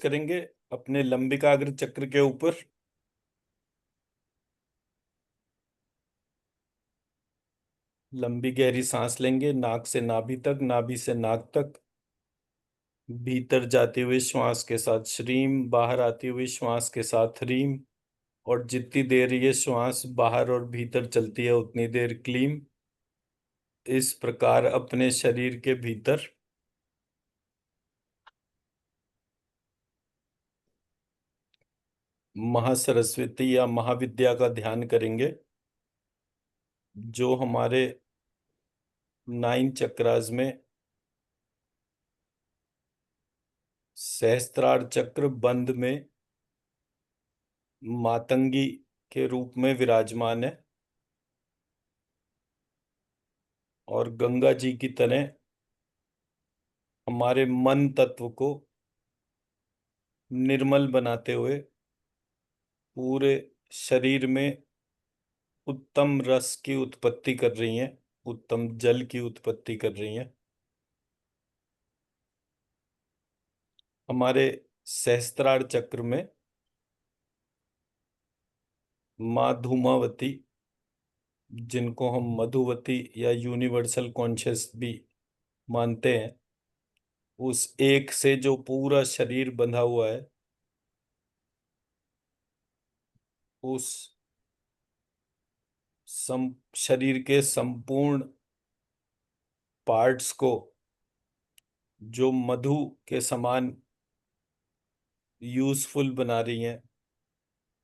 करेंगे अपने लंबिकाग्र चक्र के ऊपर। लंबी गहरी सांस लेंगे, नाक से नाभि तक, नाभि से नाक तक। भीतर जाते हुए श्वास के साथ श्रीम, बाहर आती हुई श्वास के साथ ह्रीम। और जितनी देर ये श्वास बाहर और भीतर चलती है उतनी देर क्लीम। इस प्रकार अपने शरीर के भीतर महासरस्वती या महाविद्या का ध्यान करेंगे, जो हमारे 9 चक्रास में सहस्त्रार चक्र बंद में मातंगी के रूप में विराजमान है। और गंगा जी की तरह हमारे मन तत्व को निर्मल बनाते हुए पूरे शरीर में उत्तम रस की उत्पत्ति कर रही हैं, उत्तम जल की उत्पत्ति कर रही हैं। हमारे सहस्त्रार चक्र में माँ धूमावती, जिनको हम मधुवती या यूनिवर्सल कॉन्शियस भी मानते हैं, उस एक से जो पूरा शरीर बंधा हुआ है, उस शरीर के संपूर्ण पार्ट्स को जो मधु के समान यूजफुल बना रही हैं,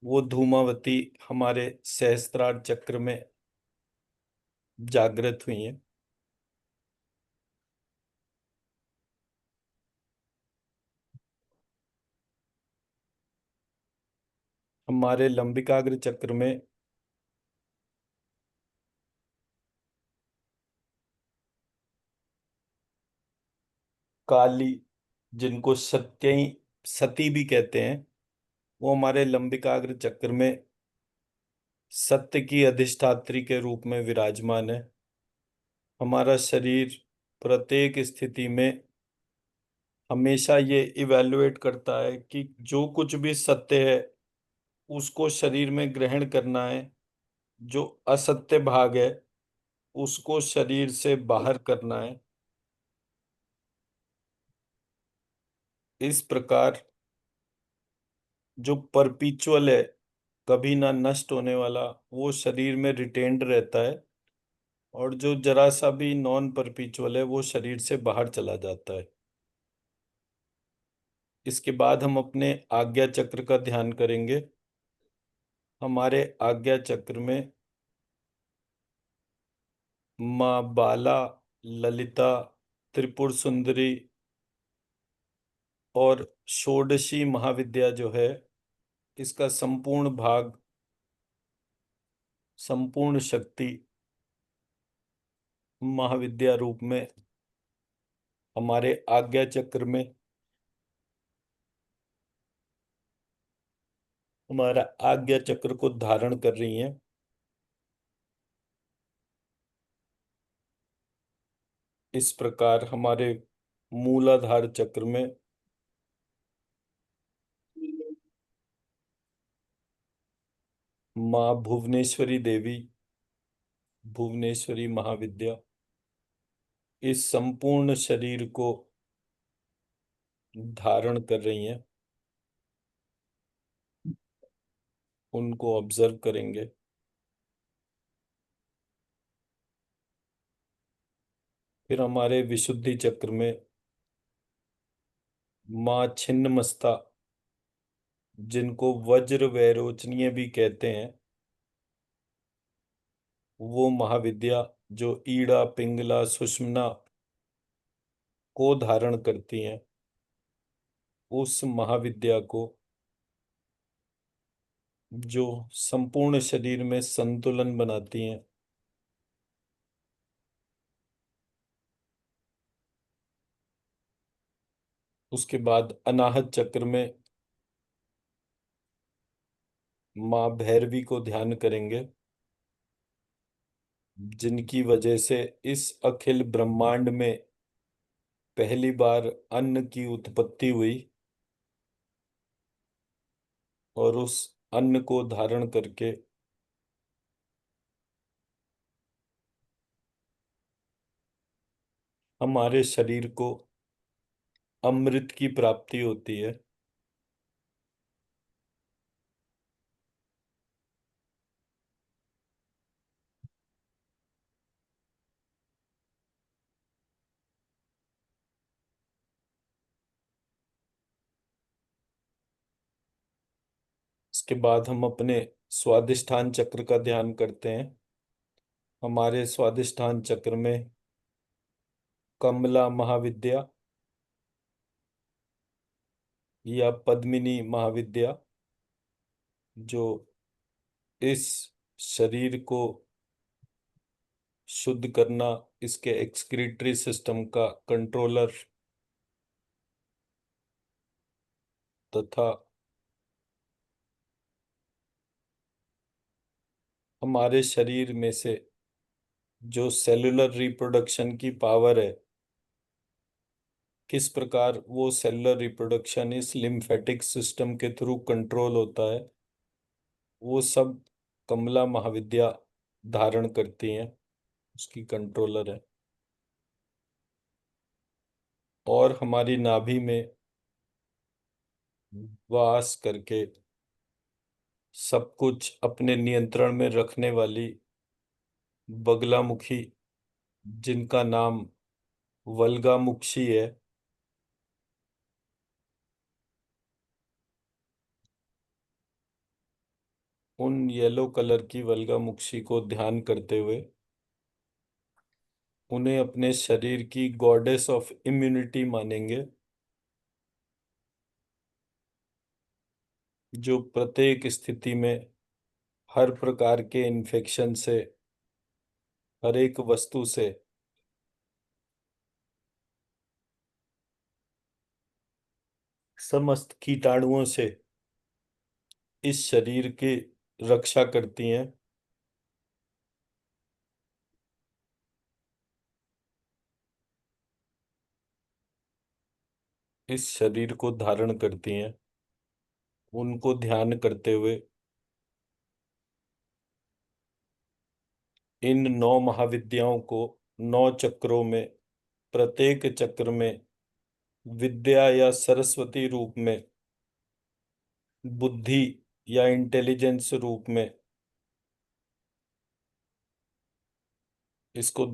वो धूमावती हमारे सहस्त्रार चक्र में जागृत हुई हैं। हमारे लंबिकाग्र चक्र में काली, जिनको सत्य सती भी कहते हैं, वो हमारे लंबिकाग्र चक्र में सत्य की अधिष्ठात्री के रूप में विराजमान है। हमारा शरीर प्रत्येक स्थिति में हमेशा ये इवैल्यूएट करता है कि जो कुछ भी सत्य है उसको शरीर में ग्रहण करना है, जो असत्य भाग है उसको शरीर से बाहर करना है। इस प्रकार जो परपीचुअल है, कभी ना नष्ट होने वाला, वो शरीर में रिटेन्ड रहता है। और जो जरा सा भी नॉन परपीचुअल है वो शरीर से बाहर चला जाता है। इसके बाद हम अपने आज्ञा चक्र का ध्यान करेंगे। हमारे आज्ञा चक्र में माँ बाला, ललिता, त्रिपुर सुंदरी और षोडशी महाविद्या जो है, इसका संपूर्ण भाग, संपूर्ण शक्ति महाविद्या रूप में हमारे आज्ञा चक्र में, हमारा आज्ञा चक्र को धारण कर रही हैं। इस प्रकार हमारे मूलाधार चक्र में माँ भुवनेश्वरी देवी, भुवनेश्वरी महाविद्या इस संपूर्ण शरीर को धारण कर रही हैं। उनको ऑब्जर्व करेंगे। फिर हमारे विशुद्धि चक्र में माँ छिन्नमस्ता, जिनको वज्र वैरोचनीय भी कहते हैं, वो महाविद्या जो ईड़ा, पिंगला, सुषुम्ना को धारण करती हैं, उस महाविद्या को, जो संपूर्ण शरीर में संतुलन बनाती हैं। उसके बाद अनाहत चक्र में माँ भैरवी को ध्यान करेंगे, जिनकी वजह से इस अखिल ब्रह्मांड में पहली बार अन्न की उत्पत्ति हुई। और उस अन्न को धारण करके हमारे शरीर को अमृत की प्राप्ति होती है। इसके बाद हम अपने स्वादिष्ठान चक्र का ध्यान करते हैं। हमारे स्वादिष्ठान चक्र में कमला महाविद्या या पद्मिनी महाविद्या, जो इस शरीर को शुद्ध करना, इसके एक्सक्रीटरी सिस्टम का कंट्रोलर तथा हमारे शरीर में से जो सेलुलर रिप्रोडक्शन की पावर है, किस प्रकार वो सेलुलर रिप्रोडक्शन इस लिम्फेटिक सिस्टम के थ्रू कंट्रोल होता है, वो सब कमला महाविद्या धारण करती हैं, उसकी कंट्रोलर है। और हमारी नाभि में वास करके सब कुछ अपने नियंत्रण में रखने वाली बगलामुखी, जिनका नाम वल्गामुक्षी है, उन येलो कलर की वल्गामुक्षी को ध्यान करते हुए उन्हें अपने शरीर की गॉडेस ऑफ इम्यूनिटी मानेंगे, जो प्रत्येक स्थिति में हर प्रकार के इन्फेक्शन से, हर एक वस्तु से, समस्त कीटाणुओं से इस शरीर की रक्षा करती हैं। इस शरीर को धारण करती हैं। उनको ध्यान करते हुए इन 9 महाविद्याओं को 9 चक्रों में, प्रत्येक चक्र में विद्या या सरस्वती रूप में, बुद्धि या इंटेलिजेंस रूप में इसको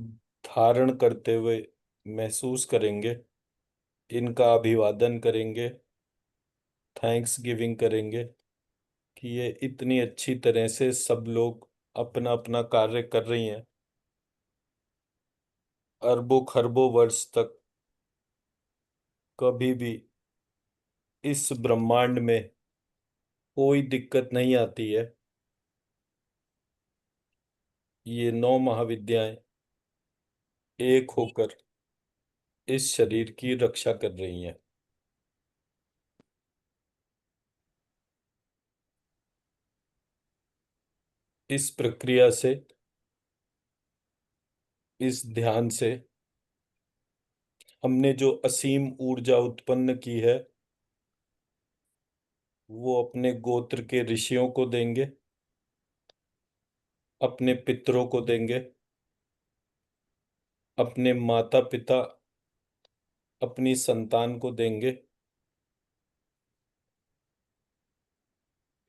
धारण करते हुए महसूस करेंगे, इनका अभिवादन करेंगे, थैंक्स गिविंग करेंगे कि ये इतनी अच्छी तरह से सब लोग अपना अपना कार्य कर रही हैं। अरबों खरबों वर्ष तक कभी भी इस ब्रह्मांड में कोई दिक्कत नहीं आती है। ये 9 महाविद्याएं एक होकर इस शरीर की रक्षा कर रही हैं। इस प्रक्रिया से, इस ध्यान से हमने जो असीम ऊर्जा उत्पन्न की है, वो अपने गोत्र के ऋषियों को देंगे, अपने पितरों को देंगे, अपने माता पिता, अपनी संतान को देंगे,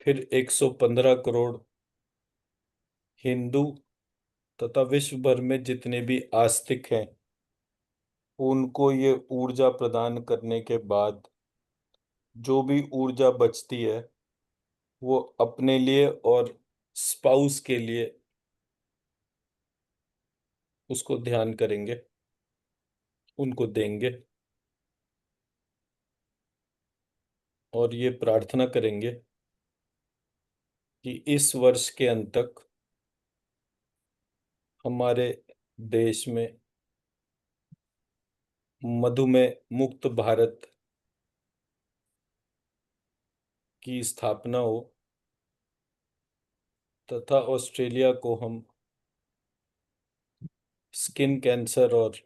फिर 115 करोड़ हिंदू तथा विश्व भर में जितने भी आस्तिक हैं, उनको ये ऊर्जा प्रदान करने के बाद जो भी ऊर्जा बचती है, वो अपने लिए और स्पाउस के लिए उसको ध्यान करेंगे, उनको देंगे और ये प्रार्थना करेंगे कि इस वर्ष के अंत तक हमारे देश में मधुमेह मुक्त भारत की स्थापना हो, तथा ऑस्ट्रेलिया को हम स्किन कैंसर और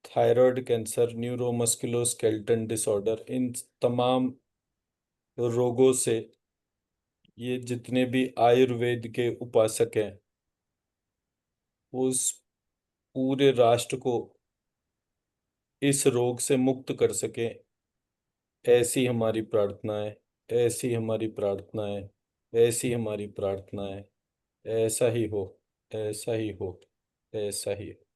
थायराइड कैंसर, न्यूरोमस्कुलोस्केलेटल डिसऑर्डर, इन तमाम रोगों से ये जितने भी आयुर्वेद के उपासक हैं वो उस पूरे राष्ट्र को इस रोग से मुक्त कर सके, ऐसी हमारी प्रार्थना है। ऐसी हमारी प्रार्थना है। ऐसी हमारी प्रार्थना है। ऐसा ही हो। ऐसा ही हो। ऐसा ही हो।